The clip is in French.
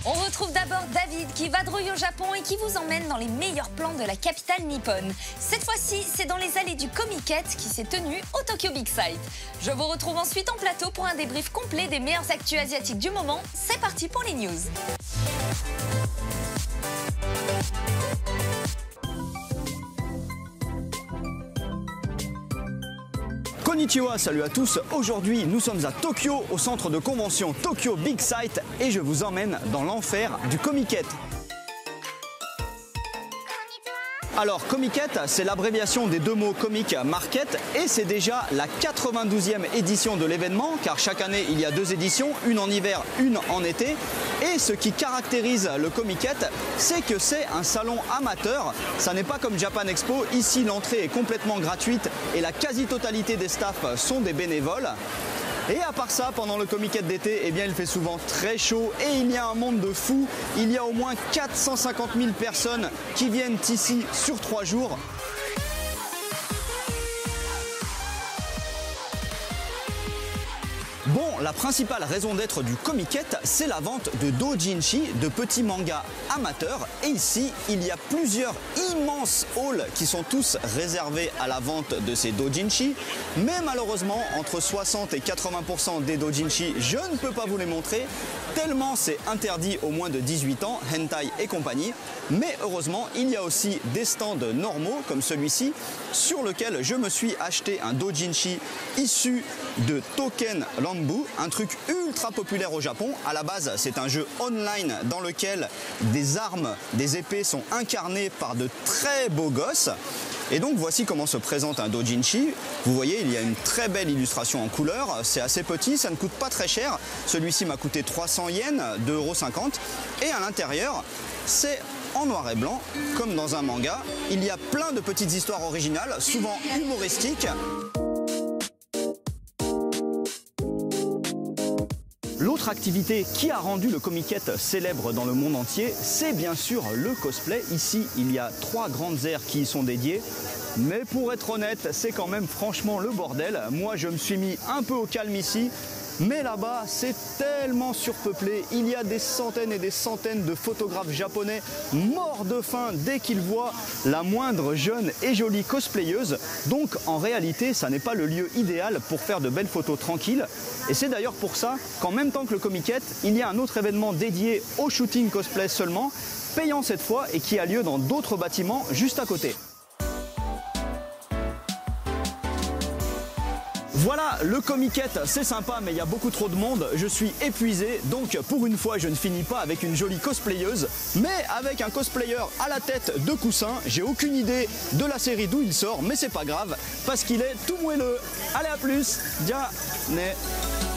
On retrouve d'abord David qui vadrouille au Japon et qui vous emmène dans les meilleurs plans de la capitale nippone. Cette fois-ci, c'est dans les allées du Comiket qui s'est tenu au Tokyo Big Sight. Je vous retrouve ensuite en plateau pour un débrief complet des meilleures actus asiatiques du moment. C'est parti pour les news. Konnichiwa, salut à tous. Aujourd'hui, nous sommes à Tokyo, au centre de convention Tokyo Big Sight, et je vous emmène dans l'enfer du Comiket. Alors, Comiket, c'est l'abréviation des deux mots comic market et c'est déjà la 92e édition de l'événement car chaque année il y a deux éditions, une en hiver, une en été. Et ce qui caractérise le Comiket, c'est que c'est un salon amateur. Ça n'est pas comme Japan Expo, ici l'entrée est complètement gratuite et la quasi-totalité des staffs sont des bénévoles. Et à part ça, pendant le Comiket d'été, eh bien, il fait souvent très chaud et il y a un monde de fous. Il y a au moins 450 000 personnes qui viennent ici sur 3 jours. Bon, la principale raison d'être du Comiket, c'est la vente de doujinshi, de petits mangas amateurs. Et ici, il y a plusieurs immenses halls qui sont tous réservés à la vente de ces doujinshi. Mais malheureusement, entre 60 et 80% des doujinshi, je ne peux pas vous les montrer, tellement c'est interdit aux moins de 18 ans, hentai et compagnie. Mais heureusement, il y a aussi des stands normaux, comme celui-ci, sur lequel je me suis acheté un doujinshi issu de Token Ranbu, un truc ultra populaire au Japon. À la base, c'est un jeu online dans lequel des armes, des épées sont incarnées par de très beaux gosses. Et donc voici comment se présente un doujinshi. Vous voyez, il y a une très belle illustration en couleur. C'est assez petit, ça ne coûte pas très cher. Celui-ci m'a coûté 300 yens, 2,50 €. Et à l'intérieur, c'est en noir et blanc, comme dans un manga. Il y a plein de petites histoires originales, souvent humoristiques. L'autre activité qui a rendu le Comiket célèbre dans le monde entier, c'est bien sûr le cosplay. Ici, il y a 3 grandes aires qui y sont dédiées. Mais pour être honnête, c'est quand même franchement le bordel. Moi, je me suis mis un peu au calme ici. Mais là-bas, c'est tellement surpeuplé. Il y a des centaines et des centaines de photographes japonais morts de faim dès qu'ils voient la moindre jeune et jolie cosplayeuse. Donc, en réalité, ça n'est pas le lieu idéal pour faire de belles photos tranquilles. Et c'est d'ailleurs pour ça qu'en même temps que le Comiket, il y a un autre événement dédié au shooting cosplay seulement, payant cette fois et qui a lieu dans d'autres bâtiments juste à côté. Voilà, le Comiket, c'est sympa, mais il y a beaucoup trop de monde. Je suis épuisé, donc pour une fois, je ne finis pas avec une jolie cosplayeuse, mais avec un cosplayer à la tête de coussin. J'ai aucune idée de la série d'où il sort, mais c'est pas grave, parce qu'il est tout moelleux. Allez, à plus, ja ne.